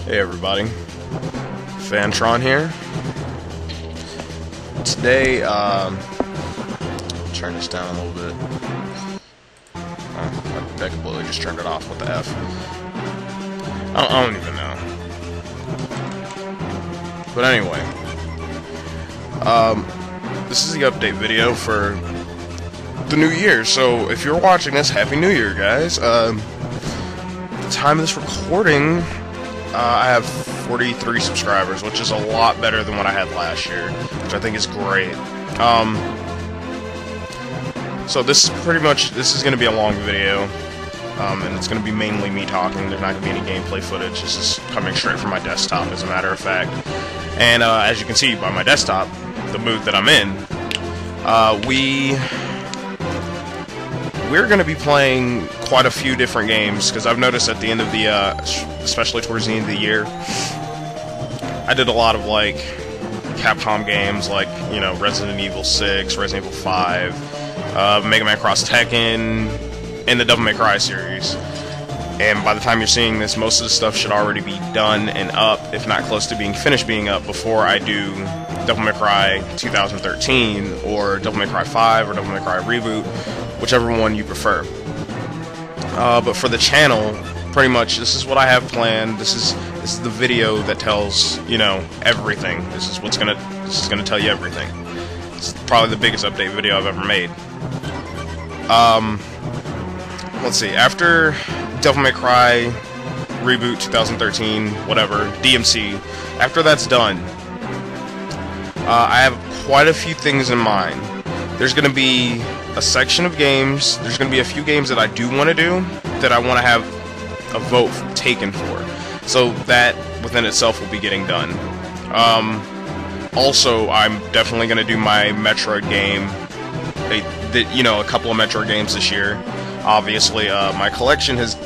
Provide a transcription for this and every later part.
Hey everybody, Phantron here. Today, turn this down a little bit. I completely just turned it off. What the F? I don't even know. But anyway, this is the update video for the new year. So if you're watching this, Happy New Year, guys. The time of this recording, I have 43 subscribers, which is a lot better than what I had last year, which I think is great. So this is going to be a long video, and it's going to be mainly me talking. There's not going to be any gameplay footage. This is coming straight from my desktop, as a matter of fact. And as you can see by my desktop, the mood that I'm in, we're going to be playing quite a few different games, because I've noticed at the end of the, especially towards the end of the year, I did a lot of, like, Capcom games, like, you know, Resident Evil 6, Resident Evil 5, Mega Man X Tekken, and the Devil May Cry series. And by the time you're seeing this, most of the stuff should already be done and up, if not close to being finished being up, before I do Devil May Cry 2013, or Devil May Cry 5, or Devil May Cry Reboot, whichever one you prefer. But for the channel, pretty much this is what I have planned. This is the video that tells, you know, everything. This is gonna tell you everything. It's probably the biggest update video I've ever made. Let's see. After Devil May Cry Reboot 2013, whatever, DMC, after that's done, I have quite a few things in mind. There's going to be a section of games, there's going to be a few games that I do want to do, that I want to have a vote taken for. So that, within itself, will be getting done. Also, I'm definitely going to do my Metroid game, you know, a couple of Metroid games this year. Obviously, my collection has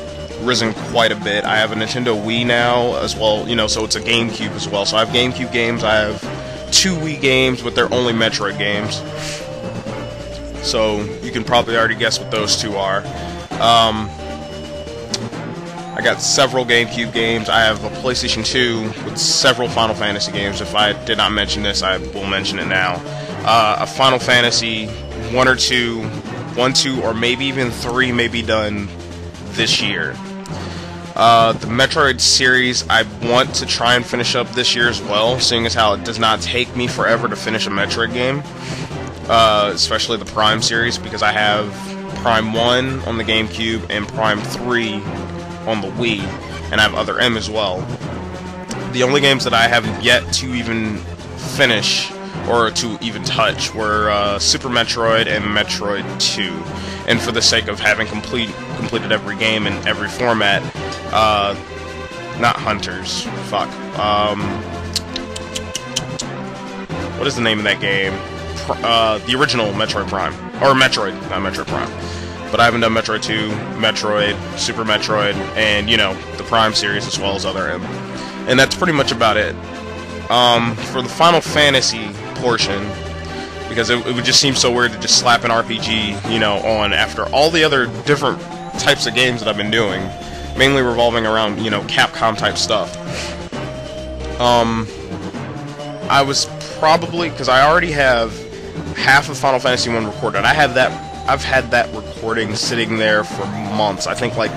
risen quite a bit. I have a Nintendo Wii now, as well, you know, so it's a GameCube as well. So I have GameCube games, I have 2 Wii games, but they're only Metroid games. So you can probably already guess what those two are. I got several GameCube games. I have a PlayStation 2 with several Final Fantasy games. If I did not mention this, I will mention it now. A Final Fantasy 1 or 2, 1, 2, or maybe even 3 may be done this year. The Metroid series, I want to try and finish up this year as well, seeing as how it does not take me forever to finish a Metroid game. Especially the Prime series, because I have Prime 1 on the GameCube and Prime 3 on the Wii, and I have Other M as well. The only games that I haven't yet to even finish, or to even touch, were Super Metroid and Metroid 2. And for the sake of having completed every game in every format, not Hunters, fuck. What is the name of that game? The original Metroid Prime. Or Metroid, not Metroid Prime. But I haven't done Metroid 2, Metroid, Super Metroid, and, you know, the Prime series as well as Other M. And that's pretty much about it. For the Final Fantasy portion, because it would just seem so weird to just slap an RPG, you know, on after all the other different types of games that I've been doing, mainly revolving around, you know, Capcom type stuff. I was probably, because I already have half of Final Fantasy 1 recorded. I've had that recording sitting there for months. I think like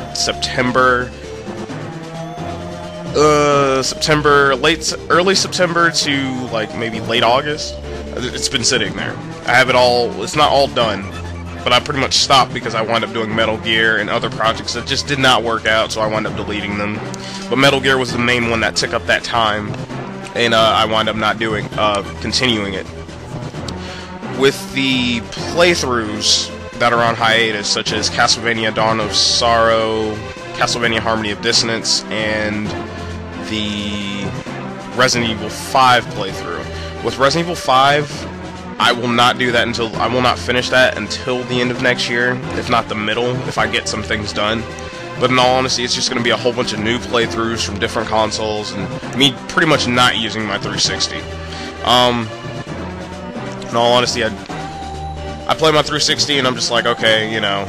early September to like maybe late August. It's been sitting there. I have it all. It's not all done, but I pretty much stopped because I wound up doing Metal Gear and other projects that just did not work out, so I wound up deleting them. But Metal Gear was the main one that took up that time, and I wound up not doing, continuing it. With the playthroughs that are on hiatus, such as Castlevania Dawn of Sorrow, Castlevania Harmony of Dissonance, and the Resident Evil 5 playthrough. With Resident Evil 5, I will not do that until, I will not finish that until the end of next year, if not the middle, if I get some things done. But in all honesty, it's just going to be a whole bunch of new playthroughs from different consoles, and me pretty much not using my 360. In all honesty, I play my 360 and I'm just like, okay, you know,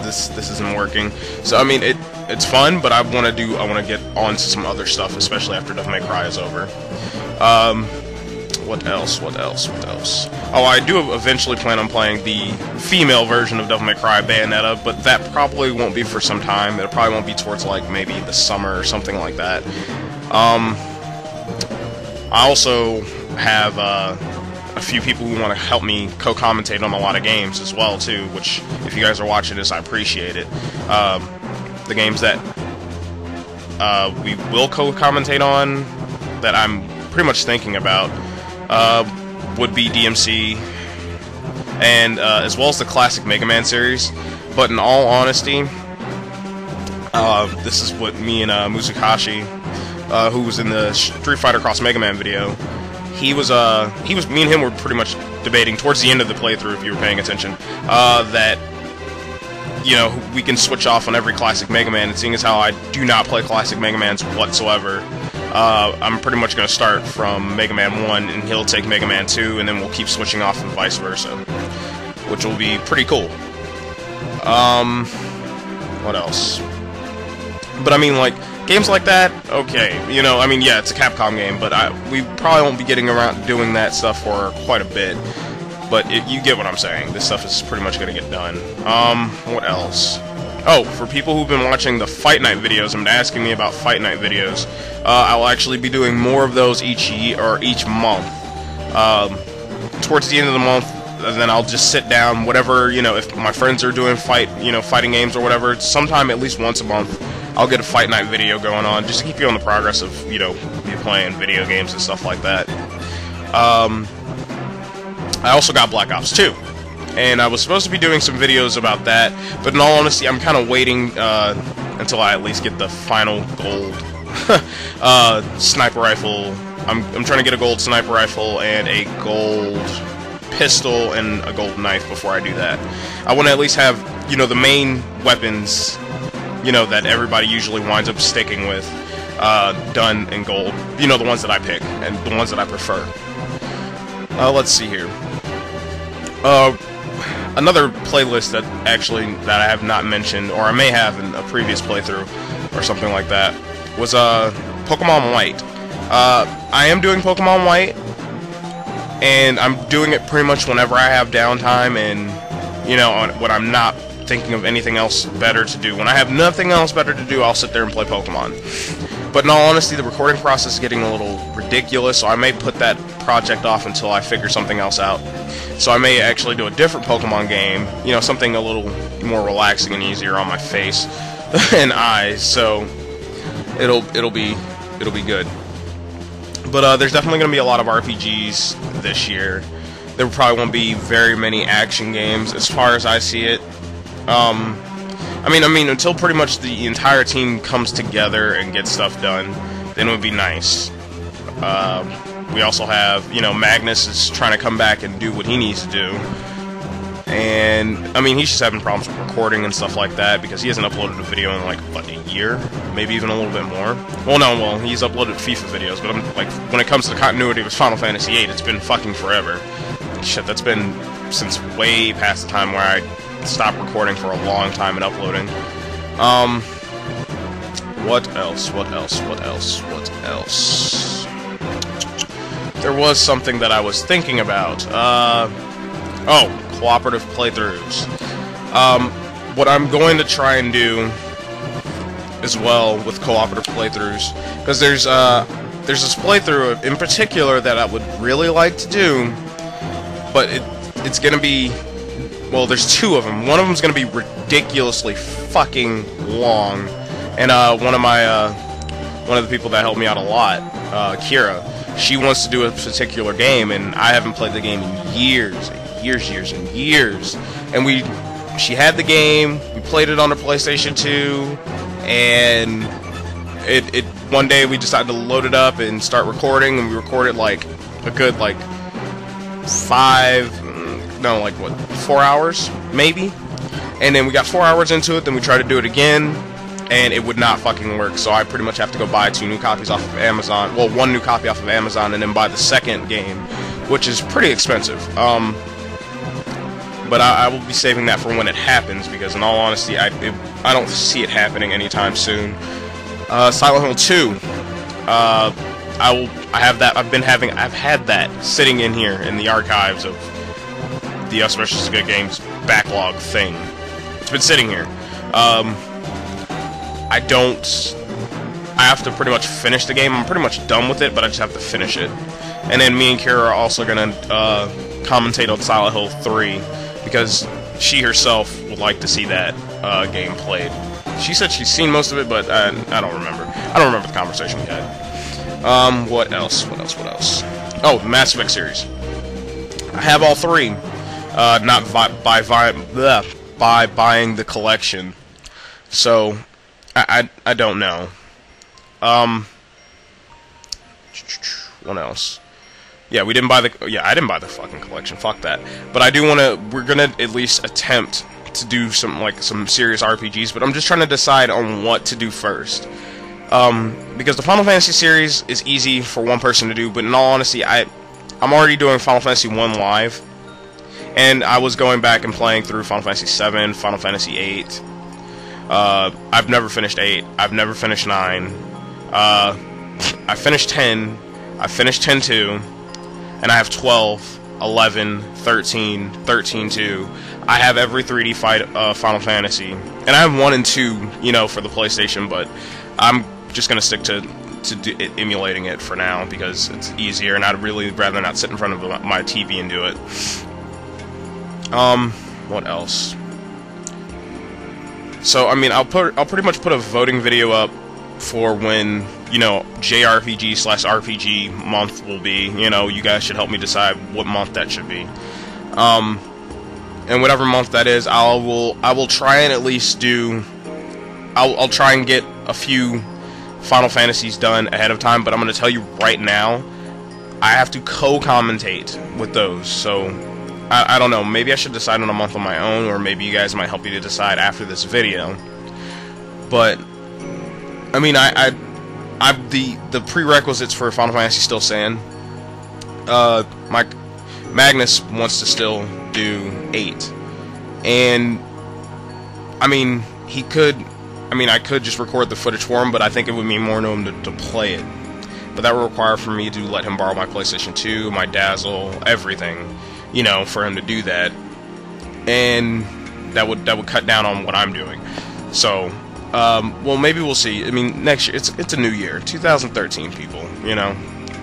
this isn't working. So I mean, it's fun, but I want to get on to some other stuff, especially after Devil May Cry is over. What else? Oh, I do eventually plan on playing the female version of Devil May Cry, Bayonetta, but that probably won't be for some time. It probably won't be towards, like, maybe the summer or something like that. I also have a few people who want to help me co-commentate on a lot of games as well, too, which, if you guys are watching this, I appreciate it. The games that we will co-commentate on, that I'm pretty much thinking about, would be DMC, and as well as the classic Mega Man series. But in all honesty, this is what me and Muzukashi, who was in the Street Fighter Cross Mega Man video, me and him were pretty much debating towards the end of the playthrough, if you were paying attention, that, you know, we can switch off on every classic Mega Man, and seeing as how I do not play classic Mega Mans whatsoever, I'm pretty much going to start from Mega Man 1, and he'll take Mega Man 2, and then we'll keep switching off and vice versa, which will be pretty cool. What else? But I mean, like, games like that, okay, you know, I mean, yeah, it's a Capcom game, but we probably won't be getting around doing that stuff for quite a bit. But you get what I'm saying. This stuff is pretty much going to get done. What else? Oh, for people who've been watching the Fight Night videos and been asking me about Fight Night videos, I'll actually be doing more of those each month. Towards the end of the month, and then I'll just sit down, whatever, you know, if my friends are doing fighting games or whatever, sometime at least once a month, I'll get a Fight Night video going on, just to keep you on the progress of, you know, you playing video games and stuff like that. I also got Black Ops 2, and I was supposed to be doing some videos about that, but in all honesty, I'm kind of waiting until I at least get the final gold sniper rifle. I'm trying to get a gold sniper rifle and a gold pistol and a gold knife before I do that. I want to at least have, you know, the main weapons, you know, that everybody usually winds up sticking with, done in gold. You know, the ones that I pick and the ones that I prefer. Let's see here. Another playlist that I have not mentioned, or I may have in a previous playthrough or something like that, was Pokemon White. I am doing Pokemon White, and I'm doing it pretty much whenever I have downtime, and, you know, when I'm not thinking of anything else better to do. When I have nothing else better to do, I'll sit there and play Pokemon. But in all honesty, the recording process is getting a little ridiculous, so I may put that project off until I figure something else out. So I may actually do a different Pokemon game, you know, something a little more relaxing and easier on my face and eyes, so it'll be good. But there's definitely going to be a lot of RPGs this year. There probably won't be very many action games as far as I see it. I mean, until pretty much the entire team comes together and gets stuff done, then it would be nice. We also have, you know, Magnus is trying to come back and do what he needs to do. And, I mean, he's just having problems with recording and stuff like that, because he hasn't uploaded a video in, like, what, a year? Maybe even a little bit more? Well, he's uploaded FIFA videos, but, like, when it comes to the continuity of his Final Fantasy VIII, it's been fucking forever. Shit, that's been since way past the time where I stopped recording for a long time and uploading. What else? There was something that I was thinking about. Oh, cooperative playthroughs. What I'm going to try and do as well with cooperative playthroughs, because there's this playthrough in particular that I would really like to do, but it's gonna be, well, there's two of them. One of them's gonna be ridiculously fucking long, and one of the people that helped me out a lot, Kira, she wants to do a particular game, and I haven't played the game in years and years. And she had the game, we played it on the PlayStation 2, and one day we decided to load it up and start recording, and we recorded like a good 4 hours maybe, and then we got 4 hours into it, then we tried to do it again, and it would not fucking work, so I pretty much have to go buy 2 new copies off of Amazon, well, 1 new copy off of Amazon, and then buy the second game, which is pretty expensive. but I will be saving that for when it happens, because in all honesty, I don't see it happening anytime soon. Silent Hill 2. I've had that sitting in here in the archives of the Us vs. Good Games backlog thing. It's been sitting here. I have to pretty much finish the game. I'm pretty much done with it, but I just have to finish it. And then me and Kira are also gonna commentate on Silent Hill 3, because she herself would like to see that game played. She said she's seen most of it, but I don't remember. I don't remember the conversation we had. What else? Oh, the Mass Effect series. I have all 3. Not by buying the collection. So, I don't know. What else? Yeah, I didn't buy the fucking collection. Fuck that. But I do we're gonna at least attempt to do some serious RPGs, but I'm just trying to decide on what to do first. Because the Final Fantasy series is easy for one person to do, but in all honesty, I'm already doing Final Fantasy 1 live, and I was going back and playing through Final Fantasy 7, Final Fantasy 8. I've never finished 8. I've never finished 9. I finished 10. I finished 10-2, and I have 12, 11, 13, 13-2. I have every 3D Final Fantasy, and I have 1 and 2, you know, for the PlayStation, but I'm just gonna stick to emulating it for now because it's easier, and I'd really rather not sit in front of my TV and do it. What else? So I mean, I'll pretty much put a voting video up for when, you know, JRPG/RPG month will be. You know, you guys should help me decide what month that should be. And whatever month that is, I will try and at least do. I'll try and get a few Final Fantasies done ahead of time, but I'm going to tell you right now, I have to co-commentate with those. So I don't know. Maybe I should decide on a month on my own, or maybe you guys might help me to decide after this video. But I mean, the prerequisites for Final Fantasy still stand. Magnus wants to still do 8, and I mean, he could. I mean, I could just record the footage for him, but I think it would mean more to him to play it. But that would require for me to let him borrow my PlayStation 2, my Dazzle, everything, you know, for him to do that, and that would cut down on what I'm doing. So, well, maybe we'll see. I mean, next year, it's a new year, 2013, people. You know,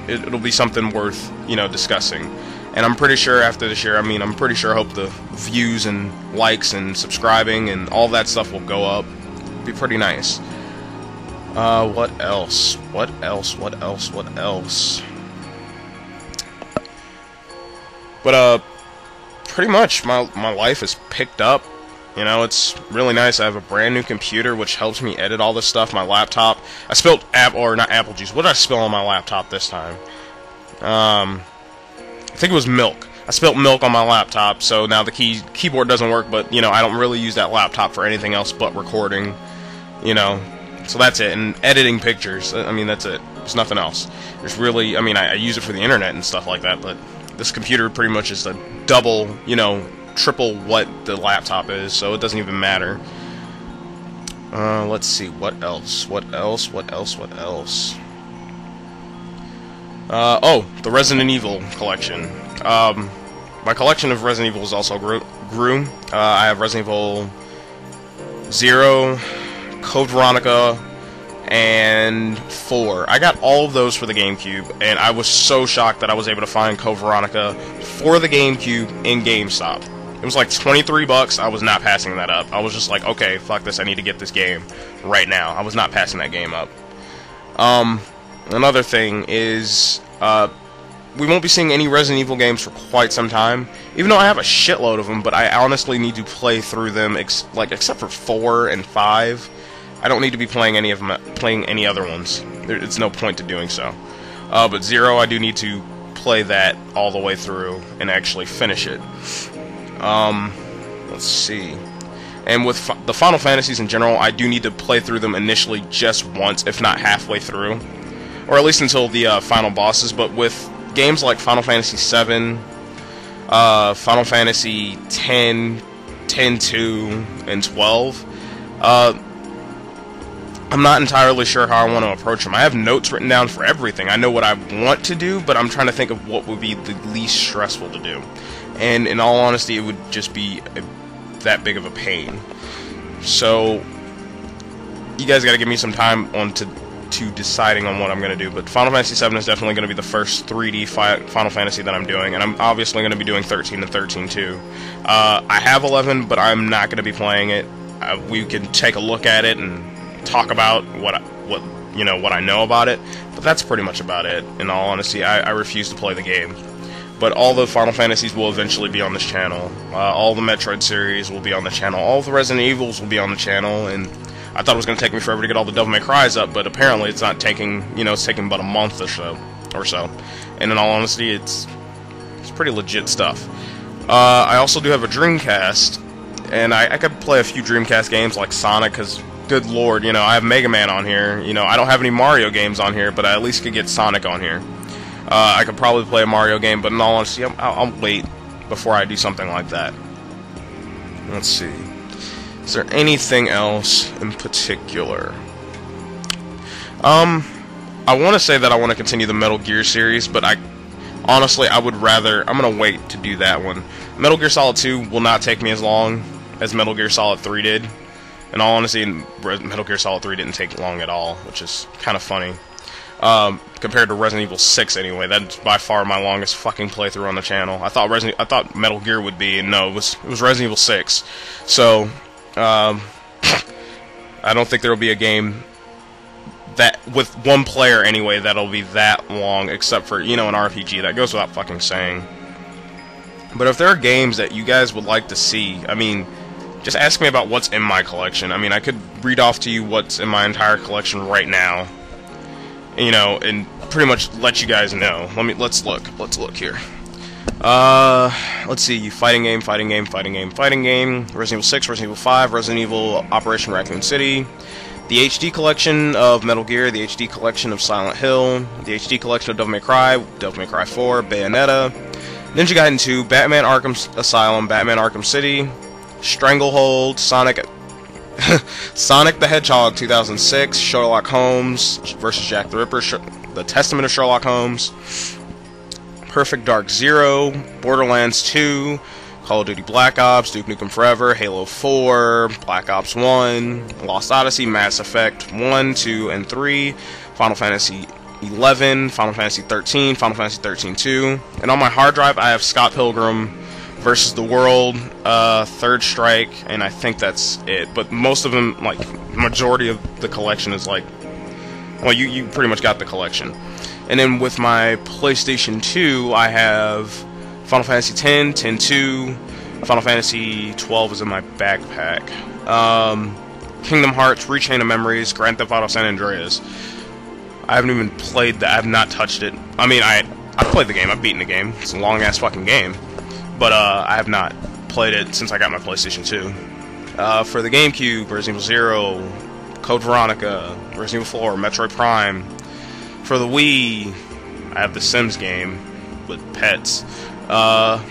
it'll be something worth, you know, discussing. And I'm pretty sure after this year, I mean, I'm pretty sure I hope the views and likes and subscribing and all that stuff will go up. Be pretty nice. What else? What else? But pretty much my life is picked up. You know, it's really nice. I have a brand new computer which helps me edit all this stuff. My laptop. I spilled not apple juice. What did I spill on my laptop this time? I think it was milk. I spilled milk on my laptop, so now the keyboard doesn't work, but, you know, I don't really use that laptop for anything else but recording, you know, so that's it, and editing pictures. I mean, that's it. There's nothing else. There's really, I mean, I use it for the internet and stuff like that, but this computer pretty much is a double, you know, triple what the laptop is, so it doesn't even matter. Let's see, what else? Oh, the Resident Evil collection. My collection of Resident Evil also grew. I have Resident Evil 0, Code Veronica, and 4. I got all of those for the GameCube, and I was so shocked that I was able to find Code Veronica for the GameCube in GameStop. It was like 23 bucks. I was not passing that up. I was just like, okay, fuck this, I need to get this game right now. I was not passing that game up. Another thing is, we won't be seeing any Resident Evil games for quite some time, even though I have a shitload of them, but I honestly need to play through them, except for 4 and 5. I don't need to be playing any of them, playing any other ones. It's no point to doing so. But 0, I do need to play that all the way through and actually finish it. Let's see. And with the Final Fantasies in general, I do need to play through them initially just once, if not halfway through. Or at least until the final bosses, but with games like Final Fantasy VII, Final Fantasy 10, 10-2, and 12. I'm not entirely sure how I want to approach them. I have notes written down for everything. I know what I want to do, but I'm trying to think of what would be the least stressful to do. And in all honesty, it would just be that big of a pain. So you guys got to give me some time on to deciding on what I'm going to do. But Final Fantasy 7 is definitely going to be the first 3D Final Fantasy that I'm doing, and I'm obviously going to be doing 13 and 13 too. I have 11, but I'm not going to be playing it. We can take a look at it and talk about what I know about it, but that's pretty much about it. In all honesty, I refuse to play the game. But all the Final Fantasies will eventually be on this channel. All the Metroid series will be on the channel. All the Resident Evils will be on the channel, and I thought it was going to take me forever to get all the Devil May Cries up, but apparently it's not taking, it's taking about a month or so. And in all honesty, it's pretty legit stuff. I also do have a Dreamcast, and I could play a few Dreamcast games like Sonic, because, good lord, I have Mega Man on here. I don't have any Mario games on here, but I at least could get Sonic on here. I could probably play a Mario game, but in all honesty, I'll wait before I do something like that. Let's see. Is there anything else in particular? I want to say that I want to continue the Metal Gear series, but honestly, I would rather... I'm going to wait to do that one. Metal Gear Solid 2 will not take me as long as Metal Gear Solid 3 did. In all honesty, Metal Gear Solid 3 didn't take long at all, which is kind of funny. Compared to Resident Evil 6 anyway, that's by far my longest fucking playthrough on the channel. I thought Metal Gear would be, and no, it was Resident Evil 6. So, I don't think there will be a game that, with one player anyway, that'll be that long, except for, an RPG. That goes without fucking saying. But if there are games that you guys would like to see, just ask me about what's in my collection. I could read off to you what's in my entire collection right now, and pretty much let you guys know. Let's look here. Let's see, fighting game, Resident Evil 6, Resident Evil 5, Resident Evil Operation Raccoon City, the HD collection of Metal Gear, the HD collection of Silent Hill, the HD collection of Devil May Cry 4, Bayonetta, Ninja Gaiden 2, Batman Arkham Asylum, Batman Arkham City, Stranglehold, Sonic the Hedgehog 2006, Sherlock Holmes vs. Jack the Ripper, The Testament of Sherlock Holmes, Perfect Dark Zero, Borderlands 2, Call of Duty Black Ops, Duke Nukem Forever, Halo 4, Black Ops 1, Lost Odyssey, Mass Effect 1, 2, and 3, Final Fantasy 11, Final Fantasy 13, Final Fantasy 13-2, and on my hard drive I have Scott Pilgrim versus the World, Third Strike, and I think that's it. But most of them, majority of the collection is well, you pretty much got the collection. And then with my PlayStation 2, I have Final Fantasy 10, 10-2, Final Fantasy 12 is in my backpack. Kingdom Hearts, Rechain of Memories, Grand Theft Auto San Andreas. I haven't even played that. I have not touched it. I played the game. I've beaten the game. It's a long-ass fucking game. But I have not played it since I got my PlayStation 2. For the GameCube, Resident Evil 0, Code Veronica, Resident Evil 4, Metroid Prime. For the Wii, I have the Sims game with pets, but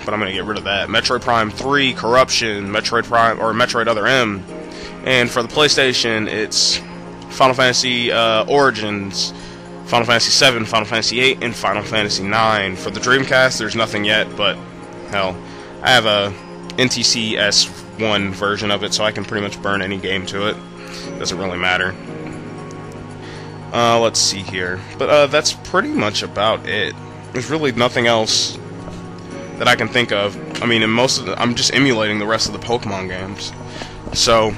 I'm going to get rid of that. Metroid Prime 3, Corruption, Metroid Prime, or Metroid Other M. And for the PlayStation, it's Final Fantasy Origins, Final Fantasy 7, Final Fantasy 8, and Final Fantasy 9. For the Dreamcast, there's nothing yet, but hell, I have a NTC S1 version of it, so I can pretty much burn any game to it. Doesn't really matter. Let's see here. But that's pretty much about it. There's really nothing else that I can think of. In most of I'm just emulating the rest of the Pokemon games. So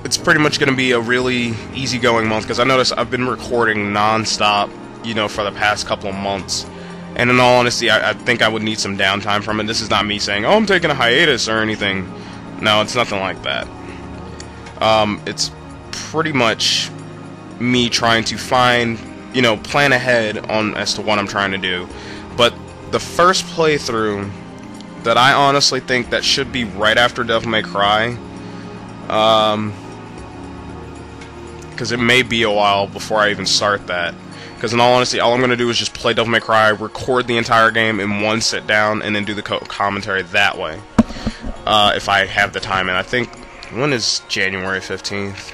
it's pretty much going to be a really easygoing month, because I noticed I've been recording non-stop, for the past couple of months. And in all honesty, I think I would need some downtime from it. This is not me saying, oh, I'm taking a hiatus or anything. No, it's nothing like that. It's pretty much me trying to find, plan ahead as to what I'm trying to do. But the first playthrough that I honestly think that should be right after Devil May Cry, because it may be a while before I even start that, Because in all honesty, all I'm going to do is just play Devil May Cry, record the entire game in one sit down, and then do the commentary that way. If I have the time. And I think, when is January 15th?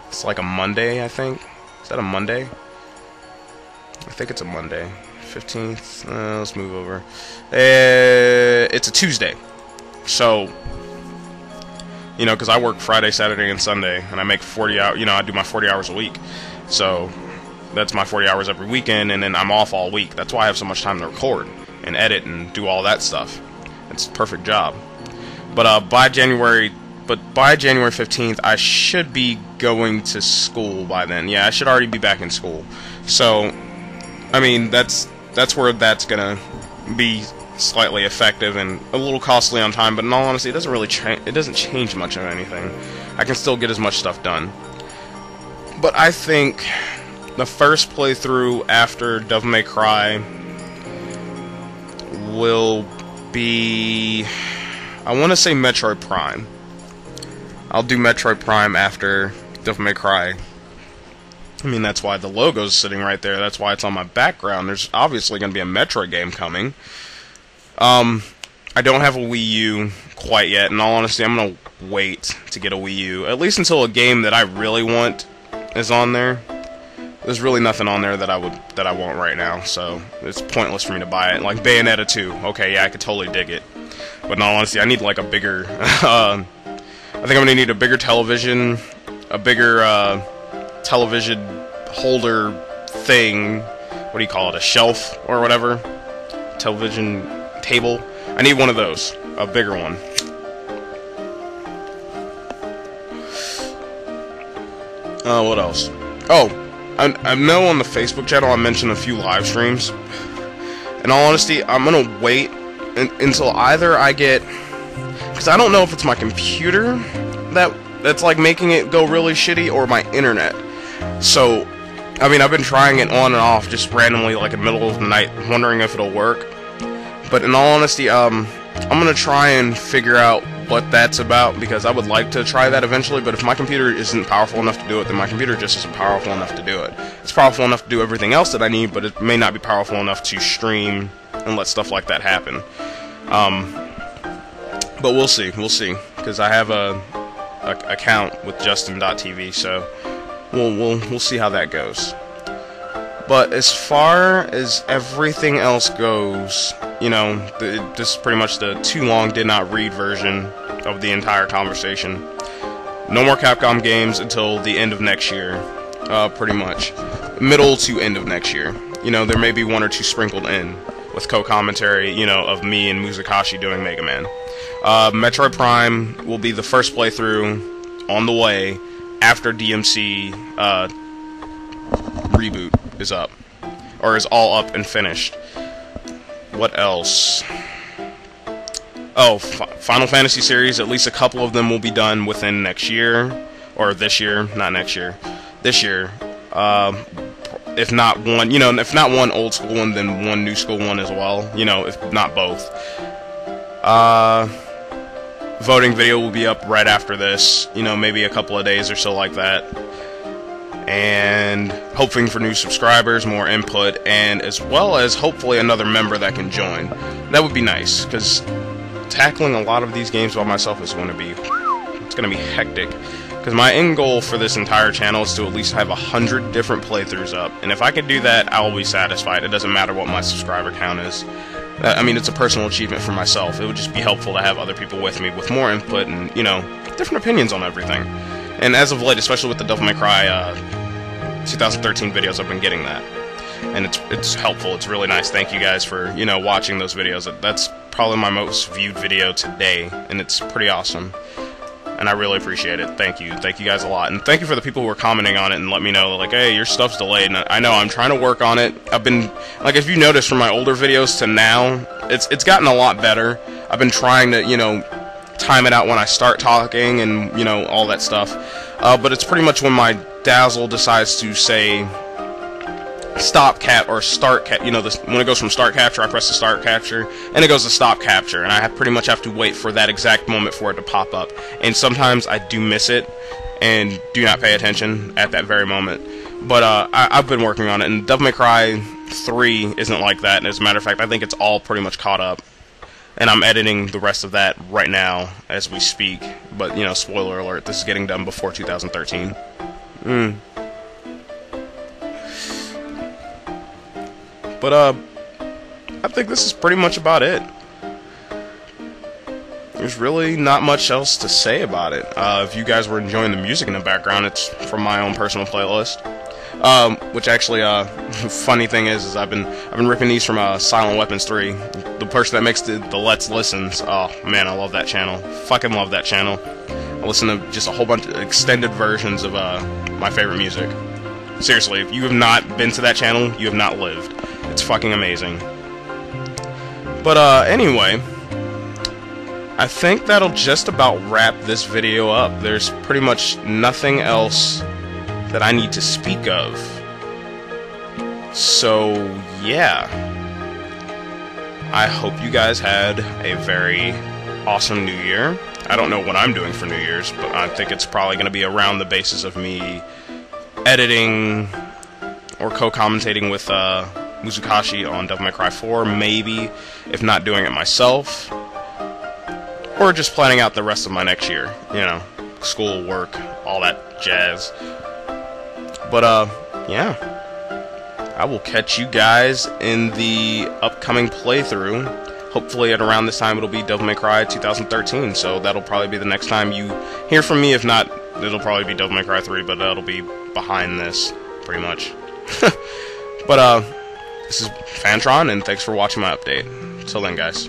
It's like a Monday, I think. Is that a Monday? I think it's a Monday. 15th. Let's move over. It's a Tuesday. So, you know, because I work Friday, Saturday, and Sunday, and I make 40 hours, you know, I do my 40 hours a week. So, that's my 40 hours every weekend, and then I'm off all week. That's why I have so much time to record and edit and do all that stuff. It's a perfect job. But by January 15th, I should be going to school by then. Yeah, I should already be back in school. So, I mean, that's where that's gonna be slightly effective and a little costly on time. But in all honesty, it doesn't really change much of anything. I can still get as much stuff done. But I think the first playthrough after Devil May Cry will be, I want to say Metroid Prime. I'll do Metroid Prime after Devil May Cry. I mean, that's why the logo's sitting right there. That's why it's on my background. There's obviously going to be a Metroid game coming. I don't have a Wii U quite yet. In all honesty, I'm going to wait to get a Wii U. At least until a game that I really want is on there. There's really nothing on there that I want right now, so it's pointless for me to buy it. Like Bayonetta 2, okay, yeah, I could totally dig it. But in all honesty, I need like a bigger, I think I'm gonna need a bigger television, a bigger television holder thing. What do you call it? A shelf or whatever? Television table. I need one of those, a bigger one. What else? Oh. I know on the Facebook channel I mentioned a few live streams. In all honesty, I'm gonna wait until either I get, because I don't know if it's my computer that's like making it go really shitty or my internet. So, I mean, I've been trying it on and off just randomly, like in the middle of the night, wondering if it'll work. But in all honesty, I'm gonna try and figure out what that's about, because I would like to try that eventually, but if my computer isn't powerful enough to do it, then my computer just isn't powerful enough to do it. It's powerful enough to do everything else that I need, but it may not be powerful enough to stream and let stuff like that happen. But we'll see, because I have a account with Justin.tv, so we'll see how that goes. But as far as everything else goes, you know, this is pretty much the too long did not read version of the entire conversation. No more Capcom games until the end of next year, pretty much. Middle to end of next year. You know, there may be one or two sprinkled in with co-commentary, you know, of me and Muzakashi doing Mega Man. Metroid Prime will be the first playthrough on the way after DMC reboot is up, or is all up and finished. What else? Oh, Final Fantasy series, at least a couple of them will be done within next year, or this year, not next year, this year. If not one, you know, if not one old school one, then one new school one as well, you know, if not both. Voting video will be up right after this, you know, maybe a couple of days or so like that. And hoping for new subscribers, more input, and as well as hopefully another member that can join. That would be nice, because tackling a lot of these games by myself is going to be, it's going to be hectic. Because my end goal for this entire channel is to at least have 100 different playthroughs up, and if I can do that, I will be satisfied. It doesn't matter what my subscriber count is. I mean, it's a personal achievement for myself. It would just be helpful to have other people with me with more input and, you know, different opinions on everything. And as of late, especially with the Devil May Cry 2013 videos, I've been getting that. And it's helpful. It's really nice. Thank you guys for, you know, watching those videos. That's probably my most viewed video today, and it's pretty awesome. And I really appreciate it. Thank you. Thank you guys a lot. And thank you for the people who are commenting on it and let me know, like, hey, your stuff's delayed. And I know, I'm trying to work on it. I've been, like, if you notice from my older videos to now, it's gotten a lot better. I've been trying to, you know, time it out when I start talking and, you know, all that stuff. But it's pretty much when my Dazzle decides to say stop cap or start cap, you know, when it goes from start capture, I press the start capture, and it goes to stop capture, and I pretty much have to wait for that exact moment for it to pop up. And sometimes I do miss it and do not pay attention at that very moment. But I've been working on it, and Devil May Cry 3 isn't like that. And as a matter of fact, I think it's all pretty much caught up. And I'm editing the rest of that right now as we speak. But, you know, spoiler alert, this is getting done before 2013. But, I think this is pretty much about it. There's really not much else to say about it. If you guys were enjoying the music in the background, it's from my own personal playlist. Which actually, funny thing is I've been ripping these from Silent Weapons 3. The person that makes the Let's Listens. Oh man, I love that channel. Fucking love that channel. I listen to just a whole bunch of extended versions of my favorite music. Seriously, if you have not been to that channel, you have not lived. It's fucking amazing. But anyway, I think that'll just about wrap this video up. There's pretty much nothing else that I need to speak of. So, yeah. I hope you guys had a very awesome New Year. I don't know what I'm doing for New Year's, but I think it's probably going to be around the basis of me editing or co-commentating with Muzukashi on Devil May Cry 4, maybe, if not doing it myself. Or just planning out the rest of my next year. You know, school, work, all that jazz. But, yeah. I will catch you guys in the upcoming playthrough. Hopefully at around this time it'll be Devil May Cry 2013, so that'll probably be the next time you hear from me. If not, it'll probably be Devil May Cry 3, but that'll be behind this, pretty much. But, this is Phantron, and thanks for watching my update. Till then, guys.